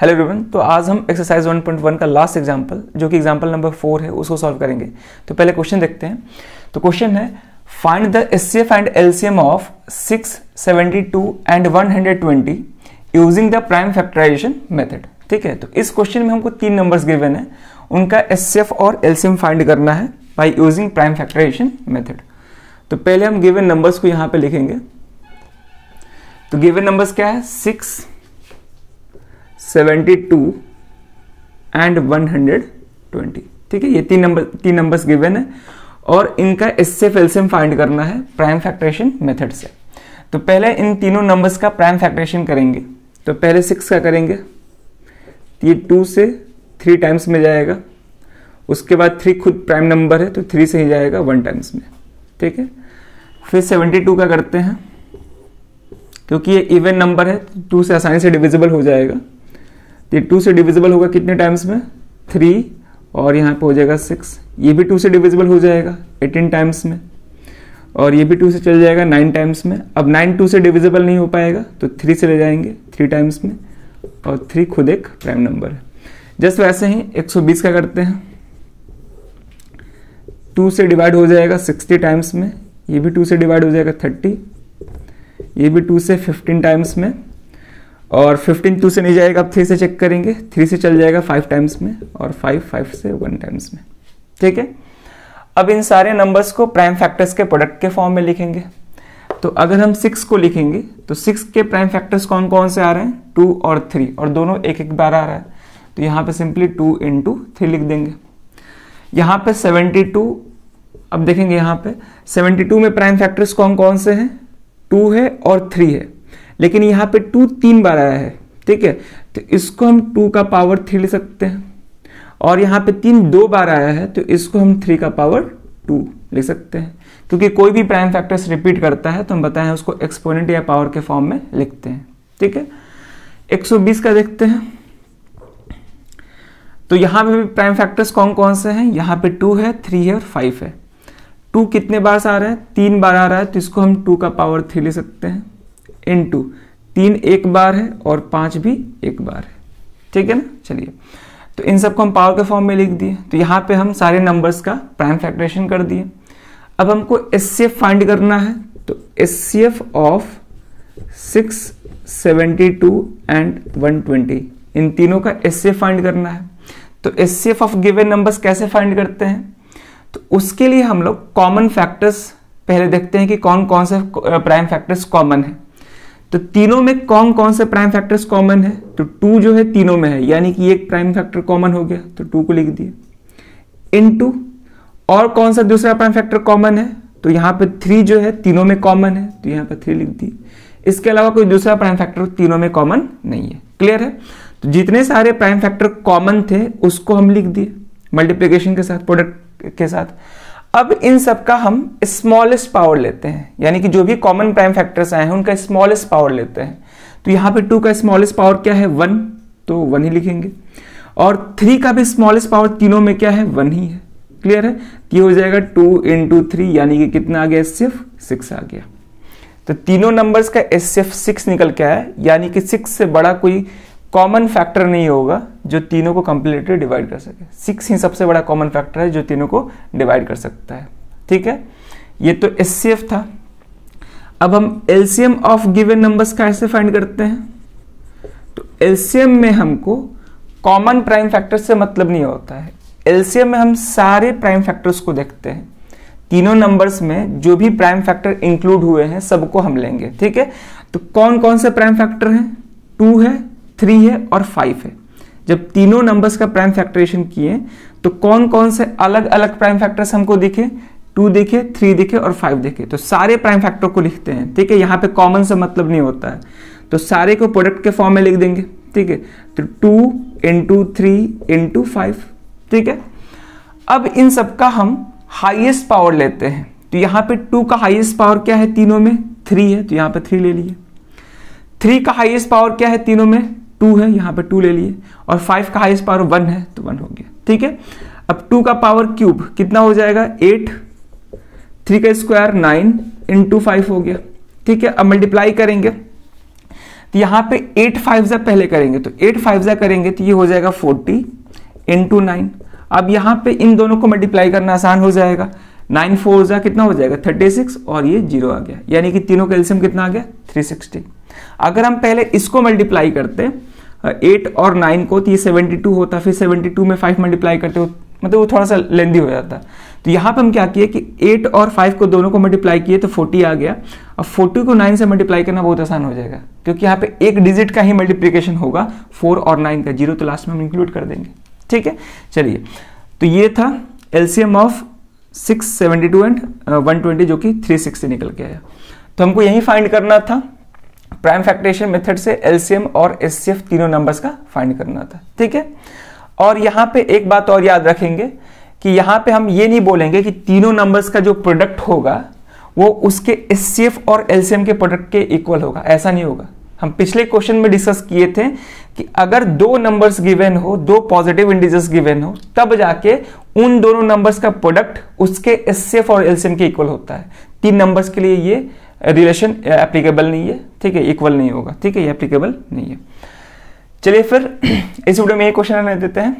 Hello everyone, तो आज हम एक्सरसाइज 1.1 का लास्ट एग्जांपल जो कि एग्जांपल नंबर 4 है उसको सॉल्व करेंगे। तो पहले क्वेश्चन देखते हैं। तो क्वेश्चन है find the HCF and LCM of 6, 72 एंड 120 using the prime factorisation method. ठीक है, तो इस क्वेश्चन में हमको 3 नंबर्स गिवन है, उनका एचसीएफ और एलसीएम फाइंड करना है by using prime factorisation method. तो पहले हम गिवन नंबर्स को यहाँ पे लिखेंगे। तो गिवन नंबर्स क्या है, 6, 72 एंड 120। ठीक है, ये तीन नंबर्स गिवन है और इनका एचसीएफ एलसीएम फाइंड करना है प्राइम फैक्टराइजेशन मेथड से। तो पहले इन तीनों नंबर्स का प्राइम फैक्टराइजेशन करेंगे। तो पहले 6 का करेंगे, ये 2 से 3 टाइम्स में जाएगा। उसके बाद 3 खुद प्राइम नंबर है तो 3 से ही जाएगा 1 टाइम्स में। ठीक है, फिर 72 का करते हैं, क्योंकि ये इवन नंबर है 2 से आसानी से डिविजिबल हो जाएगा। ये 2 से डिविजिबल होगा कितने टाइम्स में, 3, और यहाँ पे हो जाएगा 6। ये भी 2 से डिविजिबल हो जाएगा 18 टाइम्स में, और ये भी 2 से चल जाएगा 9 टाइम्स में। अब 9 2 से डिविजिबल नहीं हो पाएगा तो 3 से ले जाएंगे 3 टाइम्स में, और 3 खुद एक प्राइम नंबर है। जस्ट वैसे ही 120 का करते हैं, 2 से डिवाइड हो जाएगा 60 टाइम्स में, ये भी 2 से डिवाइड हो जाएगा 30, ये भी 2 से 15 टाइम्स में, और 15 2 से नहीं जाएगा, अब 3 से चेक करेंगे, 3 से चल जाएगा 5 टाइम्स में, और 5 से 1 टाइम्स में। ठीक है, अब इन सारे नंबर्स को प्राइम फैक्टर्स के प्रोडक्ट के फॉर्म में लिखेंगे। तो अगर हम 6 को लिखेंगे तो 6 के प्राइम फैक्टर्स कौन कौन से आ रहे हैं, 2 और 3, और दोनों एक एक बार आ रहा है। तो यहाँ पे सिंपली 2 × 3 लिख देंगे। यहाँ पे 72, अब देखेंगे यहाँ पे 72 में प्राइम फैक्टर्स कौन कौन से हैं, 2 है और 3 है, लेकिन यहाँ पे 2 3 बार आया है। ठीक है, तो इसको हम 2 का पावर 3 लिख सकते हैं, और यहाँ पे 3 2 बार आया है तो इसको हम 3 का पावर 2 लिख सकते हैं। क्योंकि कोई भी प्राइम फैक्टर्स रिपीट करता है तो हम बताएं उसको एक्सपोनेंट या पावर के फॉर्म में लिखते हैं। ठीक है, 120 का देखते हैं। तो यहाँ पे भी प्राइम फैक्टर्स कौन कौन से हैं, यहाँ पे 2 है, 3 है और 5 है। 2 कितने बार आ रहा है, 3 बार आ रहा है, तो इसको हम 2 का पावर 3 ले सकते हैं, इनटू 3 एक बार है और 5 भी एक बार है। ठीक है ना, चलिए तो इन सबको हम पावर के फॉर्म में लिख दिए। तो यहाँ पे हम सारे नंबर्स का प्राइम फैक्टराइजेशन कर दिए। अब हमको एचसीएफ फाइंड करना है। तो एचसीएफ ऑफ 6, 72 एंड 120, इन तीनों का एचसीएफ फाइंड करना है। तो एचसीएफ ऑफ गिवन नंबर्स कैसे फाइंड करते हैं, तो उसके लिए हम लोग कॉमन फैक्टर्स पहले देखते हैं कि कौन कौन से प्राइम फैक्टर्स कॉमन है। तो तीनों में कौन कौन से प्राइम फैक्टर्स कॉमन है, तो 2 जो है तीनों में है, यानी कि एक प्राइम फैक्टर कॉमन हो गया, तो 2 को लिख दिए, इनटू और कौन सा दूसरा प्राइम फैक्टर कॉमन है, तो यहाँ पे 3 जो है तीनों में कॉमन है, तो यहाँ पे 3 लिख दिए। इसके अलावा कोई दूसरा प्राइम फैक्टर तीनों में कॉमन नहीं है। क्लियर है, तो जितने सारे प्राइम फैक्टर कॉमन थे उसको हम लिख दिए मल्टीप्लीकेशन के साथ, प्रोडक्ट के साथ। अब इन सब का हम स्मॉलेस्ट पावर लेते हैं, यानी कि जो भी कॉमन प्राइम फैक्टर्स आए हैं उनका स्मॉलेस्ट पावर लेते हैं। तो यहाँ पे 2 का स्मॉलेस्ट पावर क्या है, 1, तो 1 ही लिखेंगे, और 3 का भी स्मॉलेस्ट पावर तीनों में क्या है, 1 ही है। क्लियर है, ये हो जाएगा 2 × 3, यानी कि कितना आ गया, सिर्फ 6 आ गया। तो तीनों नंबर्स का एचसीएफ 6 निकल के आया, यानी कि 6 से बड़ा कोई कॉमन फैक्टर नहीं होगा जो तीनों को कंप्लीटली डिवाइड कर सके। 6 ही सबसे बड़ा कॉमन फैक्टर है जो तीनों को डिवाइड कर सकता है। ठीक है, ये तो एचसीएफ था। अब हम एलसीएम ऑफ गिवन नंबर्स का ऐसे फाइंड करते हैं। तो एलसीएम में हमको कॉमन प्राइम फैक्टर से मतलब नहीं होता है। एलसीएम में हम सारे प्राइम फैक्टर्स को देखते हैं, तीनों नंबर्स में जो भी प्राइम फैक्टर इंक्लूड हुए हैं सबको हम लेंगे। ठीक है, तो कौन कौन से प्राइम फैक्टर हैं, 2 है, 3 है और 5 है। जब तीनों नंबर्स का प्राइम फैक्टराइजेशन किए तो कौन कौन से अलग अलग प्राइम फैक्टर्स हमको दिखे, 2 दिखे, 3 दिखे और 5 दिखे। तो सारे प्राइम फैक्टर को लिखते हैं। ठीक है, यहाँ पे कॉमन से मतलब नहीं होता है, तो सारे को प्रोडक्ट के फॉर्म में लिख देंगे। ठीक है, तो 2 × 3 × 5। ठीक है, अब इन सब का हम हाईएस्ट पावर लेते हैं। तो यहाँ पे 2 का हाईएस्ट पावर क्या है, तीनों में 3 है, तो यहाँ पे 3 ले लिए। 3 का हाईएस्ट पावर क्या है, तीनों में 2 है, यहाँ पे 2 ले लिए, और 5 का हाईएस्ट पावर 1 है, तो 1 हो गया। ठीक है, अब 2 का पावर क्यूब कितना हो जाएगा, 8, 3 का स्क्वायर 9 × 5 हो गया। ठीक है, अब मल्टीप्लाई करेंगे तो यहाँ पे 8 5 पहले करेंगे, तो 8 5 करेंगे तो ये हो जाएगा 40 इंटू 9। अब यहाँ पे इन दोनों को मल्टीप्लाई करना आसान हो जाएगा, 9 4 कितना हो जाएगा 36 और ये 0 आ गया, यानी कि तीनों का एलसीएम कितना आ गया 360। अगर हम पहले इसको मल्टीप्लाई करते 8 और 9 को तो ये 72 होता, फिर 72 में 5 मल्टीप्लाई करते हो, मतलब वो थोड़ा सा लेंदी हो जाता। तो यहाँ पे हम क्या किए कि 8 और 5 को दोनों को मल्टीप्लाई किए तो 40 आ गया। अब 40 को 9 से मल्टीप्लाई करना बहुत आसान हो जाएगा, क्योंकि यहाँ पे एक डिजिट का ही मल्टीप्लिकेशन होगा 4 और 9 का, 0 तो लास्ट में हम इंक्लूड कर देंगे। ठीक है, चलिए, तो ये था एलसीएम ऑफ 672 एंड 120 जो कि 360 निकल के आया। तो हमको यही फाइंड करना था, प्राइम फैक्टराइजेशन मेथड से एलसीएम और एचसीएफ तीनों नंबर्स का फाइंड करना था। ठीक है, और यहाँ पे एक बात और याद रखेंगे कि यहाँ पे हम ये नहीं बोलेंगे कि तीनों नंबर्स का जो प्रोडक्ट होगा वो उसके एचसीएफ और एलसीएम के प्रोडक्ट के इक्वल होगा, ऐसा नहीं होगा। हम पिछले क्वेश्चन में डिस्कस किए थे कि अगर दो नंबर्स गिवन हो, दो पॉजिटिव इंटीजर्स गिवन हो, तब जाके उन दोनों नंबर्स का प्रोडक्ट उसके एचसीएफ और एलसीएम के इक्वल होता है। तीन नंबर्स के लिए ये रिलेशन एप्लीकेबल नहीं है, ठीक है, इक्वल नहीं होगा, ठीक है, ये एप्लीकेबल नहीं है। चलिए फिर इस वीडियो में ये क्वेश्चन रहने देते हैं,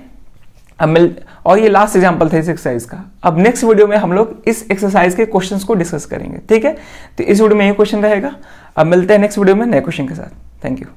और ये लास्ट एग्जांपल था इस एक्सरसाइज का। अब नेक्स्ट वीडियो में हम लोग इस एक्सरसाइज के क्वेश्चंस को डिस्कस करेंगे। ठीक है, तो इस वीडियो में ये क्वेश्चन रहेगा। अब मिलते हैं नेक्स्ट वीडियो में नए क्वेश्चन के साथ। Thank you.